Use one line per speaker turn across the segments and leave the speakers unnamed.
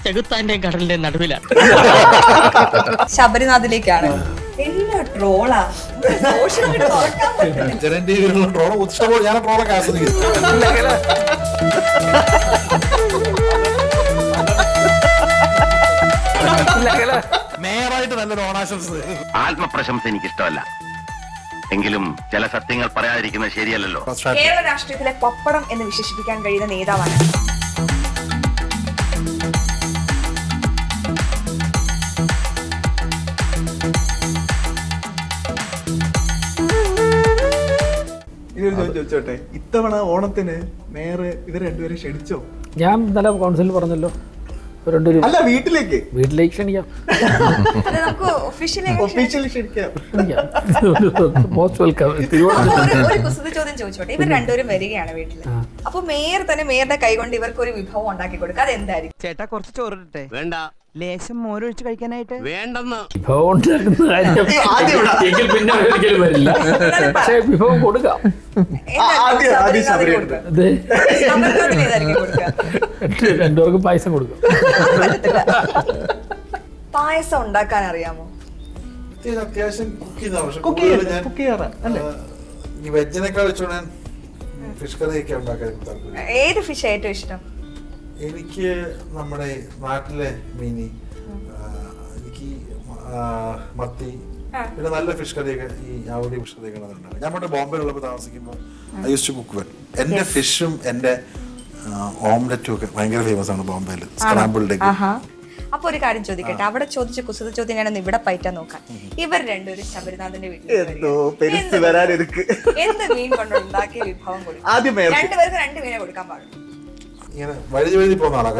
ചെകുത്താന്റെയും കടലിന്റെയും നടുവിലാണ്.
ശബരിനാഥിലേക്കാണ്. എല്ലാ ട്രോളാ. Social media തുറക്കാൻ പറ്റില്ല.
ട്രോളൊക്കെ ആസ്വദിക്കും. മേയറായിട്ട് നല്ലൊരു ഓണാശംസ.
ആത്മപ്രശംസ എനിക്കിഷ്ടമല്ല, എങ്കിലും ചില സത്യങ്ങൾ പറയാതിരിക്കുന്നത് ശരിയല്ലല്ലോ.
കേരള രാഷ്ട്രീയത്തിലെ പപ്പടം എന്ന് വിശേഷിപ്പിക്കാൻ കഴിയുന്ന നേതാവാണ്.
ചോദിച്ചോട്ടെ, ഇത്തവണ ഓണത്തിന് മേയർ ഇവർ രണ്ടുപേരും ക്ഷണിച്ചോ?
ഞാൻ ഇന്നലെ കൗൺസിലിൽ പറഞ്ഞല്ലോ,
അല്ല വീട്ടിലേക്ക്
ക്ഷണിക്കാം.
നമുക്ക് ഒഫീഷ്യലി
ക്ഷണിക്കാം.
Most welcome.
ഒരു കുസൃതി ചോദ്യം ചോദിച്ചോട്ടെ, ഇവർ രണ്ടുപേരും വരികയാണ് വീട്ടില്. അപ്പൊ മേയർ തന്നെ മേയറുടെ കൈകൊണ്ട് ഇവർക്ക് ഒരു വിഭവം ഉണ്ടാക്കി കൊടുക്കുക, അതെന്തായിരിക്കും?
ചേട്ടാ കുറച്ച് ചോറിട്ടെ.
വേണ്ട.
ലേശം മോരൊഴിച്ച് കഴിക്കാനായിട്ട്.
വേണ്ടെന്ന്.
വിഭവം ഉണ്ടാക്കുന്ന കാര്യം എങ്കിൽ പിന്നെ ഒരിക്കലും വരില്ല. പക്ഷെ വിഭവം കൊടുക്കാം. രണ്ടുപേർക്കും പായസം കൊടുക്കാം.
പായസം ഉണ്ടാക്കാൻ അറിയാമോ?
അത്യാവശ്യം
കുക്ക് ചെയ്യാറ് അല്ലേ?
വെജിനേക്കാൾ വെച്ചോണ്ട് ഫിഷ് കറിയൊക്കെ ഉണ്ടാക്കാൻ താല്പര്യം.
ഏത് ഫിഷ് ഏറ്റവും ഇഷ്ടം?
എനിക്ക് നമ്മുടെ നാട്ടിലെ മീനി, എനിക്ക് മത്തി, പിന്നെ നല്ല ഫിഷ് കറിയൊക്കെ, ഈ ആവടി ഫിഷ് കറിയൊക്കെ ഉണ്ടാവും. ഞാൻ പണ്ട് ബോംബെയിലുള്ളപ്പോൾ താമസിക്കുമ്പോൾ I use to cook well. എന്റെ ഫിഷും എന്റെ ഓംലെറ്റും ഒക്കെ ഭയങ്കര ഫേമസ് ആണ് ബോംബെയിൽ. Scrambled egg.
അപ്പൊ ഒരു കാര്യം ചോദിക്കട്ടെ, അവിടെ ചോദിച്ച കുസൃതി ചോദ്യം ഞാനൊന്ന് ഇവിടെ പറ്റാൻ നോക്കാം. ഇവർ രണ്ടുപേരും ശബരിനാഥന്റെ വീട്ടിൽ എന്ത് മീൻ കൊണ്ടുണ്ടാക്കിയ വിഭവം കൊടുക്കും? രണ്ടുപേർക്ക് 2 മീനെ കൊടുക്കാൻ പാടുള്ളൂ.
ഇങ്ങനെ വഴുതി പോകുന്ന ആളാ.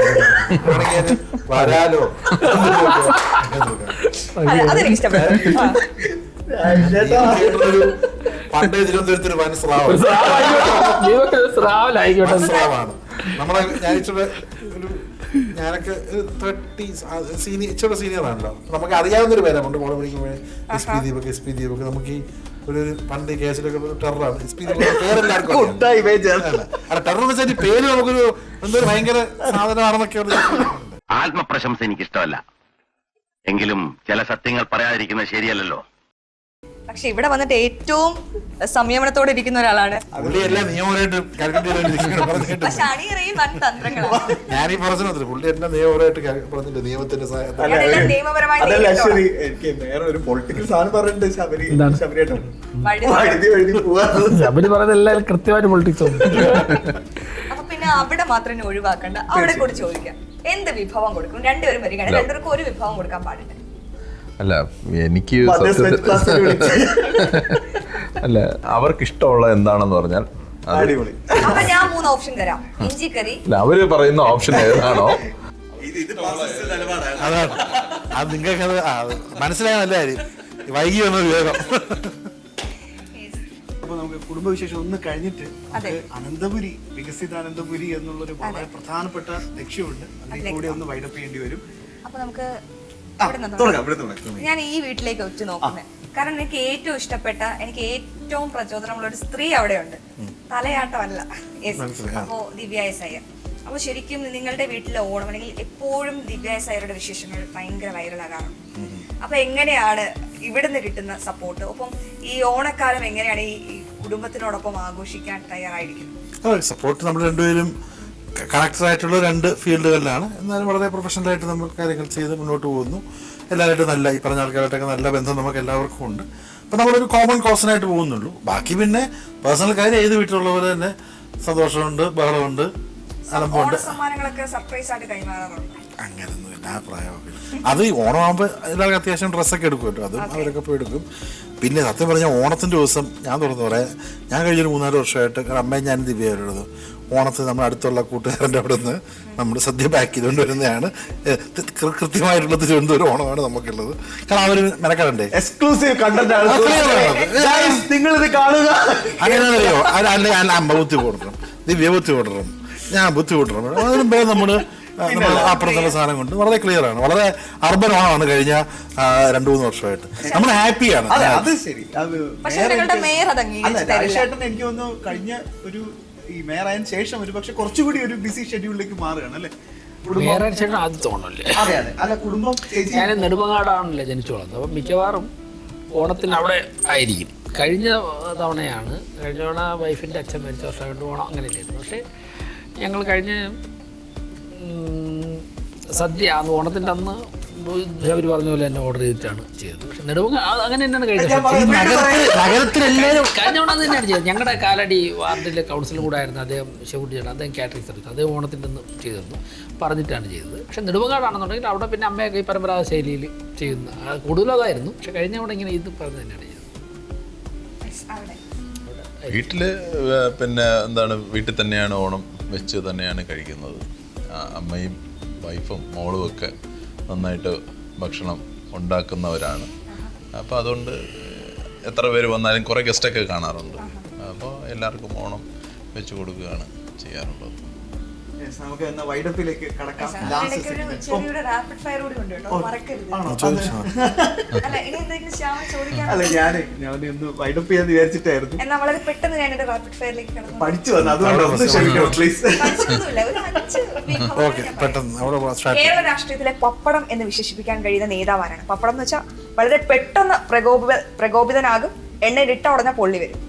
വരാലോ
അതെനിക്ക് ഇഷ്ടപ്പെട്ടു.
പണ്ട് തിരുവനന്തപുരത്തൊരു വൻ സ്രാവാണ്. നമ്മളെ ഞാനൊക്കെ 30 ഇച്ചിരി സീനിയർ ആണല്ലോ. നമുക്ക് അറിയാവുന്നൊരു പേരാണ് മോളെ പഠിക്കുമ്പോഴേ എസ് പി ദീപക്. നമുക്ക് ഈ ഒരു പണ്ട് കേസിലൊക്കെ ടെററാണ് എസ് പി ദീപക്. പേരെല്ലാവർക്കും ടെറർ എന്ന് വെച്ചാൽ പേര് നമുക്കൊരു എന്തൊരു ഭയങ്കര സാധനമാണെന്നൊക്കെ.
ആത്മപ്രശംസ എനിക്കിഷ്ടമല്ല, എങ്കിലും ചില സത്യങ്ങൾ പറയാതിരിക്കുന്നത് ശരിയല്ലല്ലോ.
പക്ഷെ ഇവിടെ വന്നിട്ട് ഏറ്റവും സംയമനത്തോടെ ഇരിക്കുന്ന ഒരാളാണ്. പക്ഷെ അണിയറയും വൻ തന്ത്രങ്ങളാണ്.
ഞാനീ പറഞ്ഞു പുള്ളി എന്നെ നിയമപരമായിട്ട് പറഞ്ഞില്ല, നിയമത്തിന്റെ
എനിക്ക് വേറെ ഒരു പൊളിറ്റിക്കൽ സാധനം പറഞ്ഞിട്ടുണ്ട്.
ശബരി പറയുന്നതെല്ലാം കൃത്യമായിട്ട് പൊളിറ്റിക്സ്.
അപ്പൊ പിന്നെ അവിടെ മാത്രം ഒഴിവാക്കണ്ട, അവിടെ കൂടി ചോദിക്കാം, എന്ത് വിഭവം കൊടുക്കും? രണ്ടുപേരും വരികയാണ്, രണ്ടുപേർക്കും ഒരു വിഭവം കൊടുക്കാൻ പാടില്ല.
അല്ല, എനിക്ക് അല്ല, അവർക്ക് ഇഷ്ടമുള്ള എന്താണെന്ന് പറഞ്ഞാൽ
അപ്പൊ ഞാൻ 3 ഓപ്ഷൻ തരാം. ഇഞ്ചിക്കറി.
അവര് പറയുന്ന ഓപ്ഷൻ ഏതാണോ
അതാണ്. അത് നിങ്ങൾക്കത് മനസ്സിലായ നല്ല കാര്യം. വൈകി വന്ന വിവേകം.
അപ്പൊ നമുക്ക് കുടുംബവിശേഷം ഒന്ന് കഴിഞ്ഞിട്ട് അനന്തപുരി, വികസിത അനന്തപുരി എന്നുള്ളൊരു വളരെ പ്രധാനപ്പെട്ട ലക്ഷ്യമുണ്ട്. അതിൽ കൂടി ഒന്ന് വൈഡപ്പ് ചെയ്യേണ്ടി വരും.
അപ്പൊ നമുക്ക് ഞാൻ ഈ വീട്ടിലേക്ക് ഒറ്റ നോക്കുന്നത്, കാരണം എനിക്ക് ഏറ്റവും ഇഷ്ടപ്പെട്ട, എനിക്ക് ഏറ്റവും പ്രചോദനമുള്ള ഒരു സ്ത്രീ അവിടെയുണ്ട്. തലയാട്ടമല്ല. അപ്പോ ദിവ്യ എസ് അയ്യർ. അപ്പൊ ശരിക്കും നിങ്ങളുടെ വീട്ടിലെ ഓണം അല്ലെങ്കിൽ എപ്പോഴും ദിവ്യ എസ് അയ്യറുടെ വിശേഷങ്ങൾ ഭയങ്കര വൈറലാകാറുണ്ട്. അപ്പൊ എങ്ങനെയാണ് ഇവിടുന്ന് കിട്ടുന്ന സപ്പോർട്ട്? ഒപ്പം ഈ ഓണക്കാലം എങ്ങനെയാണ് ഈ കുടുംബത്തിനോടൊപ്പം ആഘോഷിക്കാൻ തയ്യാറായിരിക്കുന്നത്?
സപ്പോർട്ട് നമ്മൾ രണ്ടുപേരും കണക്റ്റഡായിട്ടുള്ള 2 ഫീൽഡുകളിലാണ്. എന്നാലും വളരെ പ്രൊഫഷണലായിട്ട് നമ്മൾ കാര്യങ്ങൾ ചെയ്ത് മുന്നോട്ട് പോകുന്നു. എല്ലാവരായിട്ടും നല്ല, ഈ പറഞ്ഞ ആൾക്കാരായിട്ടൊക്കെ നല്ല ബന്ധം നമുക്ക് എല്ലാവർക്കും ഉണ്ട്. അപ്പം നമ്മളൊരു കോമൺ കോസനായിട്ട് പോകുന്നുള്ളൂ. ബാക്കി പിന്നെ പേഴ്സണൽ കാര്യം ഏത് വീട്ടിലുള്ള പോലെ തന്നെ സന്തോഷമുണ്ട്, ബഹളമുണ്ട്, അലമ്പുണ്ട്. അങ്ങനൊന്നുമില്ല, ആ പ്രായമൊക്കെ. അത് ഓണമാകുമ്പോൾ എല്ലാവർക്കും അത്യാവശ്യം ഡ്രസ്സൊക്കെ എടുക്കും, അതും അവരൊക്കെ പോയി എടുക്കും. പിന്നെ സത്യം പറഞ്ഞാൽ ഓണത്തിൻ്റെ ദിവസം ഞാൻ തുറന്നു പറയാം, ഞാൻ കഴിഞ്ഞൊരു 3-4 വർഷമായിട്ട് അമ്മയും ഞാനും ദിവ്യവരുള്ളത് ഓണത്തിന് നമ്മൾ അടുത്തുള്ള കൂട്ടുകാരൻ്റെ അവിടെ നിന്ന് നമ്മൾ സദ്യ പാക്ക് ചെയ്തുകൊണ്ട് വരുന്നതാണ്. കൃത്യമായിട്ടുള്ള തിരുവനന്തപുരം ഓണമാണ് നമുക്കുള്ളത്. കാരണം അവർ മെനക്കെടണ്ടേ,
എക്സ്ക്ലൂസീവ് കണ്ടന്റ് നിങ്ങളിത് കാണുക.
അങ്ങനെയാണെന്നറിയോ, അല്ല അമ്മ ബുദ്ധി കൂട്ടണം, ദിവ്യ ബുദ്ധി കൂട്ടണം, ഞാൻ ബുദ്ധി കൂട്ടണം. അതിനും പേര് നമ്മൾ അപ്പുറത്തുള്ള സാധനം കൊണ്ട് വളരെ ക്ലിയർ ആണ്. വളരെ അർബൻ ഓണമാണ് കഴിഞ്ഞ 2-3 വർഷമായിട്ട്. നമ്മൾ ഹാപ്പിയാണ്.
അത് ശരി. എനിക്ക് തോന്നുന്നു കഴിഞ്ഞ ഒരു ഈ മേയർ ആയതിനു ശേഷം ഒരു പക്ഷെ കുറച്ചുകൂടി ഒരു ബിസി ഷെഡ്യൂളിലേക്ക് മാറുകയാണ് അല്ലേ?
വേറെ ചേട്ടൻ ആദ്യം തോന്നല്ലേ.
അതെ അതെ അല്ല കുടുംബം ചേച്ചി
ഞാൻ നെടുമങ്ങാടാണല്ലോ ജനിച്ചു വളർന്നത്. അപ്പം മിക്കവാറും ഓണത്തിന് അവിടെ ആയിരിക്കും. കഴിഞ്ഞ തവണ വൈഫിൻ്റെ അച്ഛൻ മരിച്ച വർഷം കൊണ്ട് ഓണം അങ്ങനെയല്ലായിരുന്നു. പക്ഷേ ഞങ്ങൾ കഴിഞ്ഞ സദ്യ അന്ന് ഓണത്തിൻ്റെ അന്ന് അവർ പറഞ്ഞ പോലെ തന്നെ ഓർഡർ ചെയ്തിട്ടാണ് ചെയ്തത്. പക്ഷെ നെടുമങ്ങ അങ്ങനെ തന്നെയാണ് കഴിഞ്ഞത്.
നഗരത്തിലെല്ലാവരും
കഴിഞ്ഞ ഓണം തന്നെയാണ് ചെയ്തത്. ഞങ്ങളുടെ കാലടി വാർഡിലെ കൗൺസിലും കൂടെ ആയിരുന്നു അദ്ദേഹം. ശിവകുട്ടിയാണ് അദ്ദേഹം കാറ്ററിംഗ് സർവീസ് അദ്ദേഹം ഓണത്തിൻ്റെ അന്ന് ചെയ്തിരുന്നു, പറഞ്ഞിട്ടാണ് ചെയ്തത്. പക്ഷെ നെടുമങ്ങാടാണെന്നുണ്ടെങ്കിൽ അവിടെ പിന്നെ അമ്മയൊക്കെ ഈ പരമ്പരാഗത ശൈലിയിൽ ചെയ്യുന്ന കൂടുതലും അതായിരുന്നു. പക്ഷെ കഴിഞ്ഞ അവിടെ ഇങ്ങനെ ഇത് പറഞ്ഞ് തന്നെയാണ് ചെയ്തത്.
വീട്ടില് പിന്നെ എന്താണ്, വീട്ടിൽ തന്നെയാണ് ഓണം വെച്ച് തന്നെയാണ് കഴിക്കുന്നത്. അമ്മയും വൈഫും മോളും ഒക്കെ നന്നായിട്ട് ഭക്ഷണം ഉണ്ടാക്കുന്നവരാണ്. അപ്പോൾ അതുകൊണ്ട് എത്ര പേര് വന്നാലും കുറേ ഗസ്റ്റൊക്കെ കാണാറുണ്ട്. അപ്പോൾ എല്ലാവർക്കും ഓണം വെച്ച് കൊടുക്കുകയാണ് ചെയ്യാറുള്ളത്.
നമുക്ക് എന്നാ വൈഡപ്പിലേക്ക് കടക്കാം.
ചെറിയൊരു റാപ്പിഡ് ഫയർ കൂടി ഉണ്ട് കേട്ടോ, മറക്കരുത്. അല്ല ഇനി എന്തെങ്കിലും ശ്യാമൻ ചോദിക്കാൻ?
അല്ല ഞാൻ ഒന്ന് വൈഡപ്പ് ചെയ്യാന്ന് വിചാരിച്ചിട്ടായിരുന്നു.
എന്നാ വളരെ പെട്ടെന്ന് ഞാൻ എന്റെ റാപ്പിഡ് ഫയറിലേക്ക് കടന്നു.
പഠിച്ചു വന്നു, അതുകൊണ്ട് ഒന്ന് ക്ഷമിക്കണം പ്ലീസ്.
പഠിച്ചൊന്നുമില്ല, ഒരു 5
ഓക്കെ പെട്ടെന്ന് അവിടെ സ്റ്റാർട്ട്
കേരള രാഷ്ട്രീയത്തിലെ പപ്പടം എന്ന് വിശേഷിപ്പിക്കാൻ കഴിയുന്ന നേതാവാണ്. പപ്പടം എന്ന് വെച്ചാൽ വളരെ പെട്ടെന്ന് പ്രകോപിതനാകും, എണ്ണയിലിട്ട ഉടനെ പൊള്ളി വരും.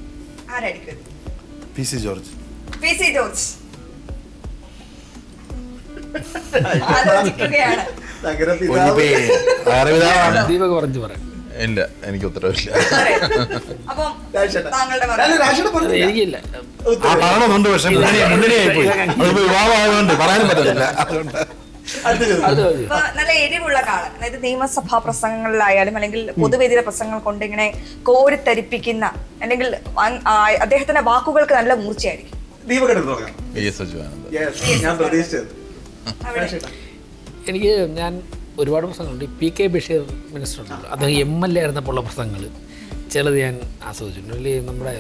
ആരായിരിക്കും?
PC George.
PC ജോർജ് ആലോചിക്കുകയാണ്.
ദീപക് പറഞ്ഞു പറയാം.
ഇല്ല, എനിക്ക് ഉത്തരവില്ല.
അപ്പം താങ്കളുടെ
എനിക്കില്ല.
പറയണമെന്നുണ്ട്, പക്ഷെ മുന്നണിയായി പോയി. അതിപ്പോ വിവാഹമായതുകൊണ്ട് പറയാനും പറ്റത്തില്ല. അതുകൊണ്ട്
ഇപ്പൊ നല്ല എരിവുള്ള കാലം, അതായത് നിയമസഭാ പ്രസംഗങ്ങളിലായാലും അല്ലെങ്കിൽ പൊതുവേദിയിലെ പ്രസംഗങ്ങൾ കൊണ്ട് ഇങ്ങനെ കോരിത്തരിപ്പിക്കുന്ന, അല്ലെങ്കിൽ അദ്ദേഹത്തിന്റെ വാക്കുകൾക്ക് നല്ല മൂർച്ചയായിരിക്കും.
എനിക്ക് ഞാൻ ഒരുപാട് പ്രസംഗങ്ങളുണ്ട്. PK ബഷീർ മിനിസ്റ്റർ ഉണ്ടല്ലോ, അദ്ദേഹം MLA ആയിരുന്നപ്പോൾ ഉള്ള പ്രസംഗങ്ങൾ ചിലത് ഞാൻ ആസ്വദിച്ചിട്ടുണ്ട്. അല്ലെങ്കിൽ നമ്മുടെ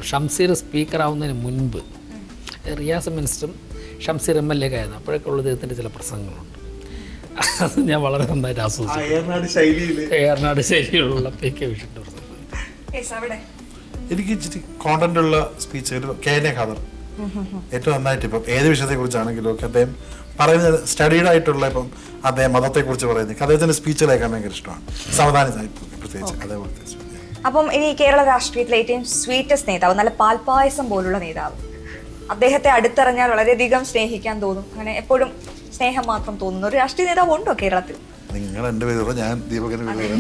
ഷംസീർ സ്പീക്കർ ആവുന്നതിന് മുൻപ് റിയാസ് മിനിസ്റ്ററും ഷംസീർ MLA ഒക്കെ ആയിരുന്നു. അപ്പോഴൊക്കെ ഉള്ള അദ്ദേഹത്തിൻ്റെ ചില പ്രസംഗങ്ങളുണ്ട്, അത് ഞാൻ വളരെ നന്നായിട്ട് ആസ്വദിച്ചു. ഏറനാട് ശൈലിയിലുള്ള PK ബഷീറിൻ്റെ പ്രസംഗം.
എനിക്ക് ഇച്ചിരി കോണ്ടന്റ് ഉള്ള സ്പീച്ച് KN ഖാദർ ഏറ്റവും നന്നായിട്ട് ഇപ്പം ഏത് വിഷയത്തെ കുറിച്ചാണെങ്കിലും ഒക്കെ അദ്ദേഹം പറയുന്നത് സ്റ്റഡീഡ് ആയിട്ടുള്ള, ഇപ്പം അദ്ദേഹം മതത്തെ കുറിച്ച് പറയുന്നത് അദ്ദേഹത്തിന്റെ സ്പീച്ച് കേൾക്കാൻ ഭയങ്കര ഇഷ്ടമാണ്. സാവധാനം പ്രത്യേകിച്ച് അതേപോലത്തെ.
അപ്പം ഇനി കേരള രാഷ്ട്രീയത്തിലെ ഏറ്റവും സ്വീറ്റസ്റ്റ് നേതാവ്, നല്ല പാൽപ്പായസം പോലുള്ള നേതാവ്, അദ്ദേഹത്തെ അടുത്തറിഞ്ഞാൽ വളരെയധികം സ്നേഹിക്കാൻ തോന്നും, അങ്ങനെ എപ്പോഴും സ്നേഹം മാത്രം തോന്നുന്ന ഒരു രാഷ്ട്രീയ നേതാവ് ഉണ്ടോ കേരളത്തിൽ?
നിങ്ങൾ എന്റെ പേര്, ഞാൻ ദീപകന്റെ പേര്.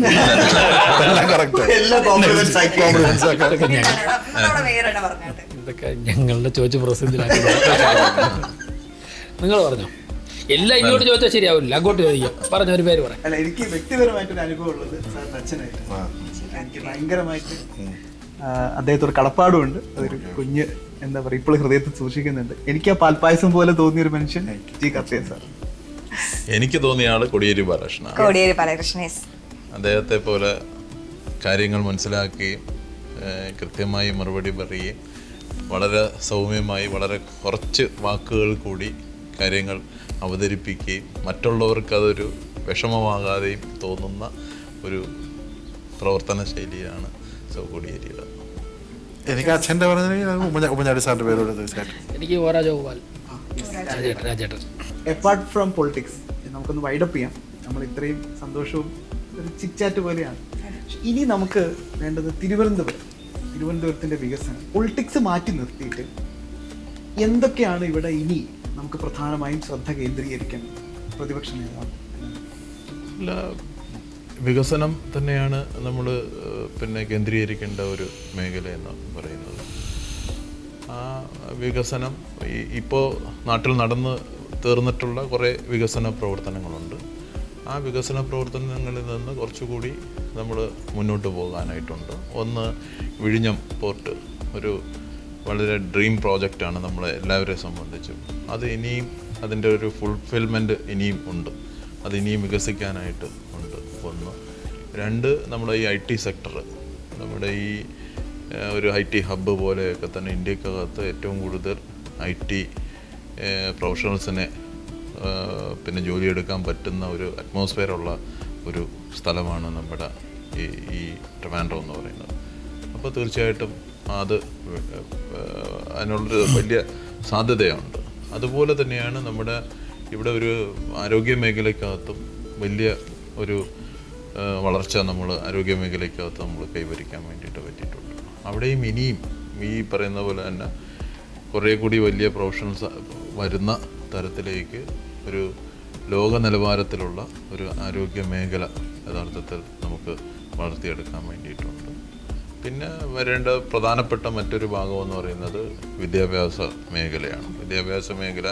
ഇതൊക്കെ ഞങ്ങളുടെ ചോദിച്ച് പ്രസിദ്ധീലാക്കി. നിങ്ങൾ പറഞ്ഞോ. എല്ലാം ഇങ്ങോട്ട് ചോദിച്ചാൽ ശരിയാവില്ല, അങ്ങോട്ട് ചോദിക്കാം. പറഞ്ഞ ഒരു പേര് പറയാം.
അല്ല, എനിക്ക് വ്യക്തിപരമായിട്ടൊരു അനുഭവം ഉള്ളത് സാറിന്റെ അച്ഛനായിട്ട്. എനിക്ക് ഭയങ്കരമായിട്ട് അദ്ദേഹത്തോട് കടപ്പാടുമുണ്ട്. അതൊരു കുഞ്ഞ് എന്താ പറയുക, ഇപ്പോഴും ഹൃദയത്തിൽ സൂക്ഷിക്കുന്നുണ്ട്. എനിക്ക് ആ പാൽപ്പായസം പോലെ തോന്നിയൊരു മനുഷ്യൻ G. കർത്തയൻ സാർ.
എനിക്ക് തോന്നിയ ആള് കോടിയേരി ബാലകൃഷ്ണൻ. അദ്ദേഹത്തെ പോലെ കാര്യങ്ങൾ മനസ്സിലാക്കുകയും കൃത്യമായി മറുപടി പറയുകയും വളരെ സൗമ്യമായി വളരെ കുറച്ച് വാക്കുകൾ കൂടി കാര്യങ്ങൾ അവതരിപ്പിക്കുകയും മറ്റുള്ളവർക്ക് അതൊരു വിഷമമാകാതെയും തോന്നുന്ന ഒരു പ്രവർത്തന ശൈലിയാണ് കോടിയേരിയുടെ.
എനിക്ക് അച്ഛൻ്റെ പറഞ്ഞ ഉമ്മൻചാണ്ടി സാറിന്റെ പേരോട് തീർച്ചയായിട്ടും.
എനിക്ക് രാജഗോപാൽ രാജേട്ടൻ.
അപ്പാർട്ട് ഫ്രം പൊളിറ്റിക്സ് നമുക്കൊന്ന് വൈഡപ്പ് ചെയ്യാം. നമ്മൾ ഇത്രയും സന്തോഷവും ഒരു ചിറ്റാറ്റ് പോലെയാണ്. ഇനി നമുക്ക് വേണ്ടത് തിരുവനന്തപുരത്തിന്റെ വികസനം. പൊളിറ്റിക്സ് മാറ്റി നിർത്തിയിട്ട് എന്തൊക്കെയാണ് ഇവിടെ ഇനി നമുക്ക് പ്രധാനമായും ശ്രദ്ധ കേന്ദ്രീകരിക്കാൻ പ്രതിപക്ഷ നേതാവ്?
വികസനം തന്നെയാണ് നമ്മൾ പിന്നെ കേന്ദ്രീകരിക്കേണ്ട ഒരു മേഖല എന്ന് പറയുന്നത്. ആ വികസനം ഇപ്പോൾ നാട്ടിൽ നടന്ന് തീർന്നിട്ടുള്ള കുറേ വികസന പ്രവർത്തനങ്ങളുണ്ട്. ആ വികസന പ്രവർത്തനങ്ങളിൽ നിന്ന് കുറച്ചുകൂടി നമ്മൾ മുന്നോട്ട് പോകാനായിട്ടുണ്ട്. ഒന്ന്, വിഴിഞ്ഞം പോർട്ട് ഒരു വളരെ ഡ്രീം പ്രോജക്റ്റാണ് നമ്മളെ എല്ലാവരെയും സംബന്ധിച്ചും. അത് ഇനിയും അതിൻ്റെ ഒരു ഫുൾഫിൽമെൻറ്റ് ഇനിയും ഉണ്ട്, അത് ഇനിയും വികസിക്കാനായിട്ട് ഉണ്ട്. ഒന്ന്. രണ്ട്, നമ്മുടെ ഈ IT സെക്ടർ, നമ്മുടെ ഈ ഒരു IT ഹബ്ബ് പോലെയൊക്കെ തന്നെ ഇന്ത്യക്കകത്ത് ഏറ്റവും കൂടുതൽ IT പ്രൊഫഷണൽസിനെ പിന്നെ ജോലിയെടുക്കാൻ പറ്റുന്ന ഒരു അറ്റ്മോസ്ഫിയറുള്ള ഒരു സ്ഥലമാണ് നമ്മുടെ ഈ ട്രിവാൻഡ്രം എന്ന് പറയുന്നത്. അപ്പോൾ തീർച്ചയായിട്ടും അത് അതിനുള്ളൊരു വലിയ സാധ്യതയുണ്ട്. അതുപോലെ തന്നെയാണ് നമ്മുടെ ഇവിടെ ഒരു ആരോഗ്യ മേഖലയ്ക്കകത്തും വലിയ ഒരു വളർച്ച നമ്മൾ ആരോഗ്യ മേഖലയ്ക്കകത്ത് നമ്മൾ കൈവരിക്കാൻ വേണ്ടിയിട്ട് പറ്റിയിട്ടുണ്ട്. അവിടെയും ഇനിയും ഈ പറയുന്ന പോലെ തന്നെ കുറേ കൂടി വലിയ പ്രൊഫഷണൽസ് വരുന്ന തരത്തിലേക്ക് ഒരു ലോക നിലവാരത്തിലുള്ള ഒരു ആരോഗ്യ മേഖല യഥാർത്ഥത്തിൽ നമുക്ക് വളർത്തിയെടുക്കാൻ വേണ്ടിയിട്ടുണ്ട്. പിന്നെ വരേണ്ട പ്രധാനപ്പെട്ട മറ്റൊരു ഭാഗമെന്ന് പറയുന്നത് വിദ്യാഭ്യാസ മേഖലയാണ്. വിദ്യാഭ്യാസ മേഖല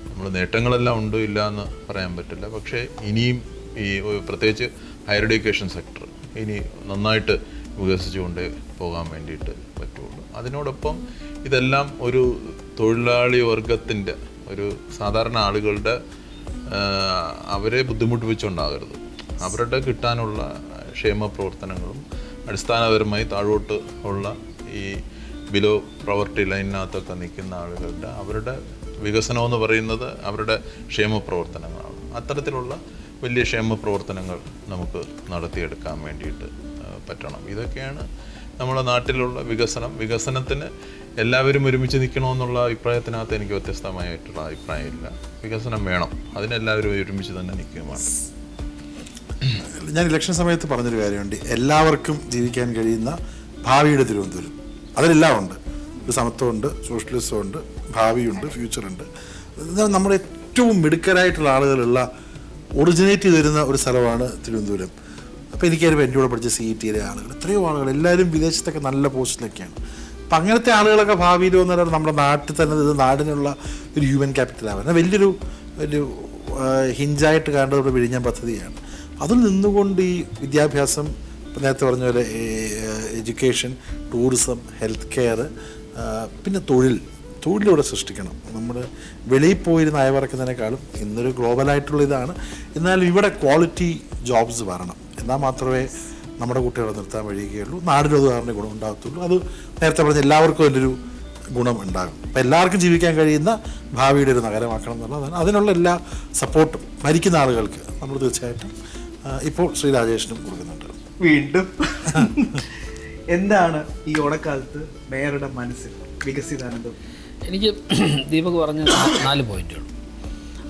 നമ്മൾ നേട്ടങ്ങളെല്ലാം ഉണ്ട്, ഇല്ല എന്ന് പറയാൻ പറ്റില്ല. പക്ഷേ ഇനിയും ഈ പ്രത്യേകിച്ച് ഹയർ എഡ്യൂക്കേഷൻ സെക്ടർ ഇനി നന്നായിട്ട് വികസിച്ചുകൊണ്ടേ പോകാൻ വേണ്ടിയിട്ട് പറ്റുള്ളൂ. അതിനോടൊപ്പം ഇതെല്ലാം ഒരു തൊഴിലാളി വർഗത്തിൻ്റെ ഒരു സാധാരണ ആളുകളുടെ അവരെ ബുദ്ധിമുട്ടിപ്പിച്ചുകൊണ്ടാകരുത്. അവരുടെ കിട്ടാനുള്ള ക്ഷേമ പ്രവർത്തനങ്ങളും അടിസ്ഥാനപരമായി താഴോട്ട് ഉള്ള ഈ ബിലോ പ്രവർട്ടി ലൈനിനകത്തൊക്കെ നിൽക്കുന്ന ആളുകളുടെ അവരുടെ വികസനമെന്ന് പറയുന്നത് അവരുടെ ക്ഷേമ പ്രവർത്തനങ്ങളാണ്. അത്തരത്തിലുള്ള വലിയ ക്ഷേമ പ്രവർത്തനങ്ങൾ നമുക്ക് നടത്തിയെടുക്കാൻ വേണ്ടിയിട്ട് പറ്റണം. ഇതൊക്കെയാണ് നമ്മുടെ നാട്ടിലുള്ള വികസനത്തിന് എല്ലാവരും ഒരുമിച്ച് നിൽക്കണമെന്നുള്ള അഭിപ്രായത്തിനകത്ത് എനിക്ക് വ്യത്യസ്തമായിട്ടുള്ള അഭിപ്രായമില്ല. വികസനം വേണം, അതിനെല്ലാവരും ഒരുമിച്ച് തന്നെ നിൽക്കുകയുമാണ്.
ഞാൻ ഇലക്ഷൻ സമയത്ത് പറഞ്ഞൊരു കാര്യമുണ്ട്, എല്ലാവർക്കും ജീവിക്കാൻ കഴിയുന്ന ഭാവിയുടെ തിരുവനന്തപുരം. അതിലെല്ലാം ഉണ്ട്. ഒരു സമത്വമുണ്ട്, സോഷ്യലിസമുണ്ട്, ഭാവിയുണ്ട്, ഫ്യൂച്ചറുണ്ട്. നമ്മുടെ ഏറ്റവും മിടുക്കരായിട്ടുള്ള ആളുകളുള്ള ഒറിജിനേറ്റ് ചെയ്ത് തരുന്ന ഒരു സ്ഥലമാണ് തിരുവനന്തപുരം. അപ്പോൾ എനിക്കറിയാം എൻ്റെ കൂടെ പഠിച്ച CET-യിലെ ആളുകൾ, എത്രയോ ആളുകൾ എല്ലാവരും വിദേശത്തൊക്കെ നല്ല പോസ്റ്റിലൊക്കെയാണ്. അപ്പം അങ്ങനത്തെ ആളുകളൊക്കെ ഭാവിയിൽ വന്നാൽ നമ്മുടെ നാട്ടിൽ തന്നെ ഇത് നാടിനുള്ള ഒരു ഹ്യൂമൻ ക്യാപിറ്റലാവുക വലിയൊരു ഹിഞ്ചായിട്ട് കാണേണ്ടത് ഇവിടെ വിഴിഞ്ഞാൻ പദ്ധതിയാണ്. അതിൽ നിന്നുകൊണ്ട് ഈ വിദ്യാഭ്യാസം, നേരത്തെ പറഞ്ഞ പോലെ എഡ്യൂക്കേഷൻ, ടൂറിസം, ഹെൽത്ത് കെയർ, പിന്നെ തൊഴിലിവിടെ സൃഷ്ടിക്കണം. നമ്മൾ വെളിയിൽ പോയിരുന്ന് അയവിറക്കുന്നതിനേക്കാളും ഇന്നൊരു ഗ്ലോബലായിട്ടുള്ള ഇതാണ്. എന്നാലും ഇവിടെ ക്വാളിറ്റി ജോബ്സ് വരണം. എന്നാൽ മാത്രമേ നമ്മുടെ കുട്ടികളെ നിർത്താൻ കഴിയുകയുള്ളൂ, നാടിനും അത് കാരണം ഗുണം ഉണ്ടാകത്തുള്ളൂ. അത് നേരത്തെ പറഞ്ഞ എല്ലാവർക്കും അതിലൊരു ഗുണം ഉണ്ടാകും. അപ്പം എല്ലാവർക്കും ജീവിക്കാൻ കഴിയുന്ന ഭാവിയുടെ ഒരു നഗരമാക്കണം എന്നുള്ളതാണ്. അതിനുള്ള എല്ലാ സപ്പോർട്ടും മരിക്കുന്ന ആളുകൾക്ക് നമ്മൾ തീർച്ചയായിട്ടും ഇപ്പോൾ ശ്രീ രാജേഷിനും കൊടുക്കുന്നുണ്ട്.
വീണ്ടും എന്താണ് ഈ ഓണക്കാലത്ത് മേയറുടെ മനസ്സിൽ വികസിതാനന്ദം?
എനിക്ക് ദീപക് പറഞ്ഞ 4 പോയിന്റുകൾ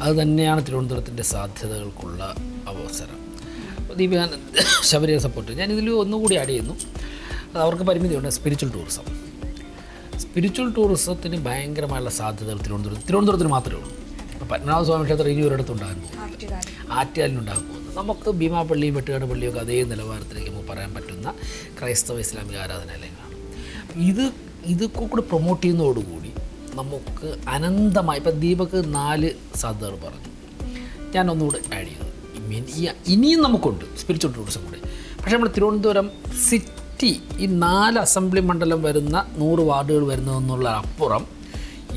അത് തന്നെയാണ് തിരുവനന്തപുരത്തിൻ്റെ സാധ്യതകൾക്കുള്ള അവസരം. ദീപക് ശബരിയെ സപ്പോർട്ട് ഞാനിതിൽ ഒന്നുകൂടി ആഡ് ചെയ്യുന്നു. അത് അവർക്ക് പരിമിതിയുണ്ട്. സ്പിരിച്വൽ ടൂറിസത്തിന് ഭയങ്കരമായുള്ള സാധ്യതകൾ തിരുവനന്തപുരത്തിന് മാത്രമേ ഉള്ളൂ. ഇപ്പോൾ പത്മനാഭസ്വാമി ക്ഷേത്രം ഇനി ഒരിടത്ത് ഉണ്ടാകാൻ പോകുന്നു, ആറ്റുകാലിനുണ്ടാകാൻ പോകുന്നു. നമുക്ക് ഭീമാപള്ളിയും വെട്ടുകാട് പള്ളിയൊക്കെ അതേ നിലവാരത്തിലേക്ക് നമുക്ക് പറയാൻ പറ്റുന്ന ക്രൈസ്തവ ഇസ്ലാമിക ആരാധനാലയങ്ങളാണ്. ഇത് കൂടി പ്രൊമോട്ട് ചെയ്യുന്നതോടുകൂടി നമുക്ക് അനന്തമായി, ഇപ്പം ദീപക് 4 സാധ്യതകൾ പറഞ്ഞു, ഞാൻ ഒന്നുകൂടെ ആഡ് ചെയ്തു. ഇനിയും നമുക്കുണ്ട് സ്പിരിച്വൽ ടൂറിസം കൂടി. പക്ഷേ നമ്മൾ തിരുവനന്തപുരം സിറ്റി ഈ 4 അസംബ്ലി മണ്ഡലം വരുന്ന 100 വാർഡുകൾ വരുന്നതെന്നുള്ള അപ്പുറം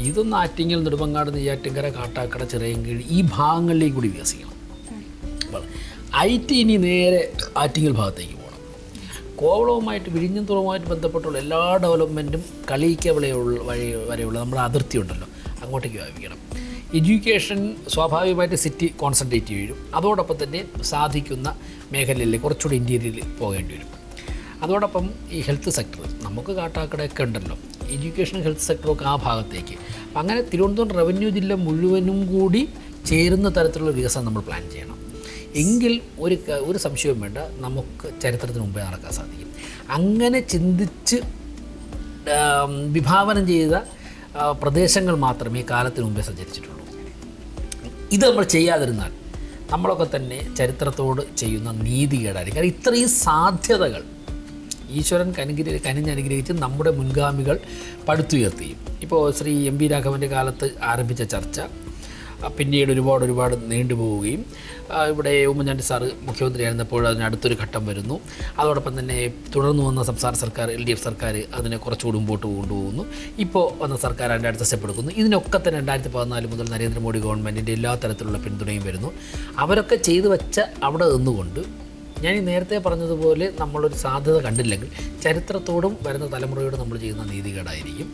ഇതൊന്ന് ആറ്റിങ്ങൽ, നെടുമങ്ങാട്, നെയ്യാറ്റിൻകര, കാട്ടാക്കട, ചിറയൻകീഴ് ഈ ഭാഗങ്ങളിലേക്ക് കൂടി വികസിക്കണം. IT ഇനി നേരെ ആറ്റിങ്ങൽ ഭാഗത്തേക്ക് പോകണം. കോവളവുമായിട്ട് വിഴിഞ്ഞം തുറവുമായിട്ട് ബന്ധപ്പെട്ടുള്ള എല്ലാ ഡെവലപ്മെൻറ്റും കളിയിക്ക വരെയുള്ള നമ്മുടെ അതിർത്തി ഉണ്ടല്ലോ, അങ്ങോട്ടേക്ക് വ്യാപിക്കണം. എഡ്യൂക്കേഷൻ സ്വാഭാവികമായിട്ട് സിറ്റി കോൺസെൻട്രേറ്റ് ചെയ്യും. അതോടൊപ്പം തന്നെ സാധിക്കുന്ന മേഖലയിൽ കുറച്ചുകൂടി ഇൻറ്റീരിയറിൽ പോകേണ്ടി വരും. അതോടൊപ്പം ഈ ഹെൽത്ത് സെക്ടർ നമുക്ക് കാട്ടാക്കടയൊക്കെ ഉണ്ടല്ലോ, എഡ്യൂക്കേഷൻ ഹെൽത്ത് സെക്ടറൊക്കെ ആ ഭാഗത്തേക്ക്. അപ്പം അങ്ങനെ തിരുവനന്തപുരം റവന്യൂ ജില്ല മുഴുവനും കൂടി ചേരുന്ന തരത്തിലുള്ള വികസനം നമ്മൾ പ്ലാൻ ചെയ്യണം. എങ്കിൽ ഒരു സംശയവും വേണ്ട, നമുക്ക് ചരിത്രത്തിന് മുമ്പേ നടക്കാൻ സാധിക്കും. അങ്ങനെ ചിന്തിച്ച് വിഭാവനം ചെയ്ത പ്രദേശങ്ങൾ മാത്രമേ കാലത്തിന് മുമ്പേ സഞ്ചരിച്ചിട്ടുള്ളൂ. ഇത് നമ്മൾ ചെയ്യാതിരുന്നാൽ നമ്മളൊക്കെ തന്നെ ചരിത്രത്തോട് ചെയ്യുന്ന നീതികേടായിരിക്കും. കാരണം ഇത്രയും സാധ്യതകൾ ഈശ്വരൻ കനിഞ്ഞനുഗ്രഹിച്ച് നമ്മുടെ മുൻഗാമികൾ പടുത്തുയർത്തിയും. ഇപ്പോൾ ശ്രീ MB രാഘവൻ്റെ കാലത്ത് ആരംഭിച്ച ചർച്ച പിന്നീട് ഒരുപാട് നീണ്ടുപോവുകയും ഇവിടെ ഉമ്മൻചാണ്ടി സാറ് മുഖ്യമന്ത്രിയായിരുന്നപ്പോൾ അതിന് അടുത്തൊരു ഘട്ടം വരുന്നു. അതോടൊപ്പം തന്നെ തുടർന്ന് വന്ന സംസ്ഥാന സർക്കാർ LDF സർക്കാർ അതിനെ കുറച്ചുകൂടി മുമ്പോട്ട് കൊണ്ടുപോകുന്നു. ഇപ്പോൾ വന്ന സർക്കാർ അതിൻ്റെ അടുത്ത സ്റ്റെപ്പ് എടുക്കുന്നു. ഇതിനൊക്കെ തന്നെ 2014 മുതൽ നരേന്ദ്രമോദി ഗവൺമെൻറ്റിൻ്റെ എല്ലാ തരത്തിലുള്ള പിന്തുണയും വരുന്നു. അവരൊക്കെ ചെയ്തു വെച്ച അവിടെ നിന്നുകൊണ്ട് ഞാൻ ഈ നേരത്തെ പറഞ്ഞതുപോലെ നമ്മളൊരു സാധ്യത കണ്ടില്ലെങ്കിൽ ചരിത്രത്തോടും വരുന്ന തലമുറയോടും നമ്മൾ ചെയ്യുന്ന നീതികേടായിരിക്കും.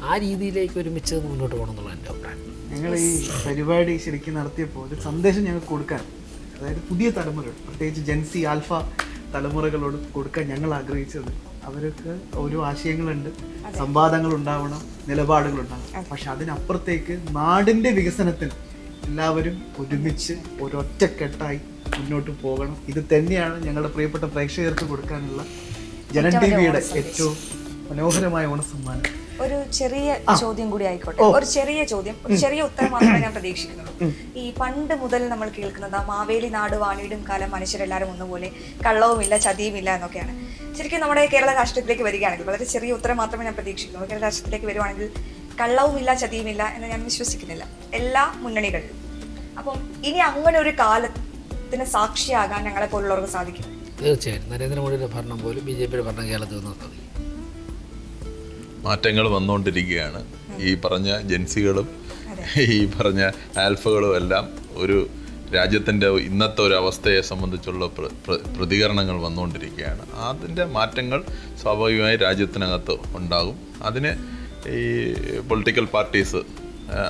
ആ രീതിയിലേക്ക് ഒരുമിച്ച് മുന്നോട്ട് പോകണം എന്നുള്ള എൻ്റെ അഭിപ്രായം.
ഞങ്ങൾ ഈ പരിപാടി ശരിക്കും നടത്തിയപ്പോൾ ഒരു സന്ദേശം ഞങ്ങൾക്ക് കൊടുക്കാൻ, അതായത് പുതിയ തലമുറ, പ്രത്യേകിച്ച് ജെൻസി ആൽഫ തലമുറകളോട് കൊടുക്കാൻ ഞങ്ങൾ ആഗ്രഹിച്ചത് അവർക്ക് ഓരോ ആശയങ്ങളുണ്ട്, സംവാദങ്ങൾ ഉണ്ടാവണം, നിലപാടുകൾ ഉണ്ടാവണം. പക്ഷെ അതിനപ്പുറത്തേക്ക് നാടിന്റെ വികസനത്തിന് എല്ലാവരും ഒരുമിച്ച് ഒരൊറ്റക്കെട്ടായി മുന്നോട്ട് പോകണം. ഇത് തന്നെയാണ് ഞങ്ങളുടെ പ്രിയപ്പെട്ട പ്രേക്ഷകർക്ക് കൊടുക്കാനുള്ള ജനൻ ടിവിയുടെ ഏറ്റവും മനോഹരമായ ഓണസമ്മാനം.
ഒരു ചെറിയ ചോദ്യം കൂടി ആയിക്കോട്ടെ, ഒരു ചെറിയ ചോദ്യം, ഒരു ചെറിയ ഉത്തരം മാത്രമേ ഞാൻ പ്രതീക്ഷിക്കുന്നുള്ളൂ. ഈ പണ്ട് മുതൽ നമ്മൾ കേൾക്കുന്നത് മാവേലി നാട് വാണിടും കാലം മനുഷ്യരെല്ലാവരും ഒന്നുപോലെ, കള്ളവുമില്ല ചതിയുമില്ല എന്നൊക്കെയാണ്. ശരിക്കും നമ്മുടെ കേരള രാഷ്ട്രീയത്തിലേക്ക് വരികയാണെങ്കിൽ, വളരെ ചെറിയ ഉത്തരം മാത്രമേ ഞാൻ പ്രതീക്ഷിക്കുന്നുള്ളൂ, കേരള രാഷ്ട്രീയത്തിലേക്ക് വരുവാണെങ്കിൽ കള്ളവുമില്ല ചതിയുമില്ല എന്ന് ഞാൻ വിശ്വസിക്കുന്നില്ല എല്ലാ മുന്നണികളിലും. അപ്പം ഇനി അങ്ങനെ ഒരു കാലത്തിന് സാക്ഷിയാകാൻ ഞങ്ങളെ പോലുള്ളവർക്ക് സാധിക്കും.
തീർച്ചയായും നരേന്ദ്രമോദിയുടെ ഭരണം പോലും BJPയുടെ ഭരണം കേരളത്തിൽ നിന്ന് സാധിക്കും.
മാറ്റങ്ങൾ വന്നുകൊണ്ടിരിക്കുകയാണ്. ഈ പറഞ്ഞ ജൻസികളും ഈ പറഞ്ഞ ആൽഫകളും എല്ലാം ഒരു രാജ്യത്തിൻ്റെ ഇന്നത്തെ ഒരു അവസ്ഥയെ സംബന്ധിച്ചുള്ള പ്രതികരണങ്ങൾ വന്നുകൊണ്ടിരിക്കുകയാണ്. അതിൻ്റെ മാറ്റങ്ങൾ സ്വാഭാവികമായി രാജ്യത്തിനകത്ത് ഉണ്ടാകും. അതിന് ഈ പൊളിറ്റിക്കൽ പാർട്ടീസ്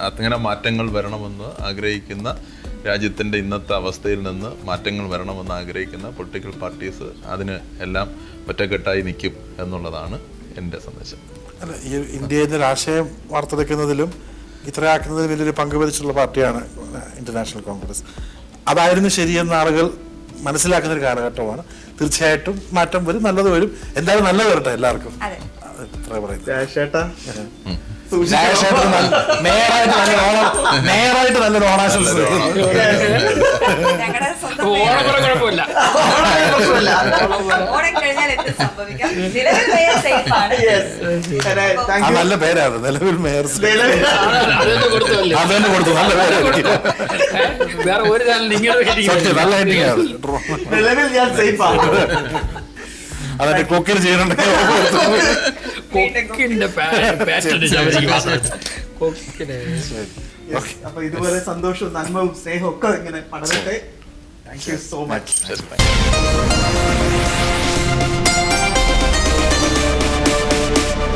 അങ്ങനെ മാറ്റങ്ങൾ വരണമെന്ന് ആഗ്രഹിക്കുന്ന, രാജ്യത്തിൻ്റെ ഇന്നത്തെ അവസ്ഥയിൽ നിന്ന് മാറ്റങ്ങൾ വരണമെന്ന് ആഗ്രഹിക്കുന്ന പൊളിറ്റിക്കൽ പാർട്ടീസ് അതിന് എല്ലാം ഒറ്റക്കെട്ടായി നിൽക്കും എന്നുള്ളതാണ് എൻ്റെ സന്ദേശം.
അല്ല, ഈ ഇന്ത്യയിൽ നിന്ന് രാഷ്ട്രീയം വാർത്തെടുക്കുന്നതിലും ഇത്രയാക്കുന്നതിൽ വലിയൊരു പങ്ക് വഹിച്ചിട്ടുള്ള പാർട്ടിയാണ് ഇന്ത്യൻ നാഷണൽ കോൺഗ്രസ്. അതായിരുന്നു ശരിയെന്ന ആളുകൾ മനസ്സിലാക്കുന്ന ഒരു കാലഘട്ടമാണ്. തീർച്ചയായിട്ടും മാറ്റം വരും, നല്ലത് വരും. എന്തായാലും നല്ലത് വരട്ടെ എല്ലാവർക്കും. ഇത്ര പറയുന്നത്. നേരായിട്ട് നല്ലൊരു ഓണാശംസ.
ഞങ്ങളുടെ സ്വന്തം
കുഴപ്പമില്ല.
ഓണം കഴിഞ്ഞാൽ എന്ത് സംഭവിക്കാം. നിലവിൽ മേയർ safe ആണ്.
ആ നല്ല പേരാണ് നിലവിൽ മേയർ.
അതെന്നെ കൊടുത്തല്ലേ.
അതന്നെ കൊടുത്തു, നല്ല പേരായിരിക്കും.
വേറെ ഒരു ചാനൽ
സത്യം, നല്ല ഹെഡിങ് ആണ്.
നിലവിൽ ഞാൻ സേഫ് ആണ്.
അതൊക്കെ കൊക്കിന് ചെയ്യുന്നുണ്ടെങ്കിൽ
കൊക്കിന്റെ കൊക്കിന്.
അപ്പൊ ഇതുപോലെ സന്തോഷവും നന്മവും സ്നേഹവും ഒക്കെ ഇങ്ങനെ പടരട്ടെ. Thank you so much.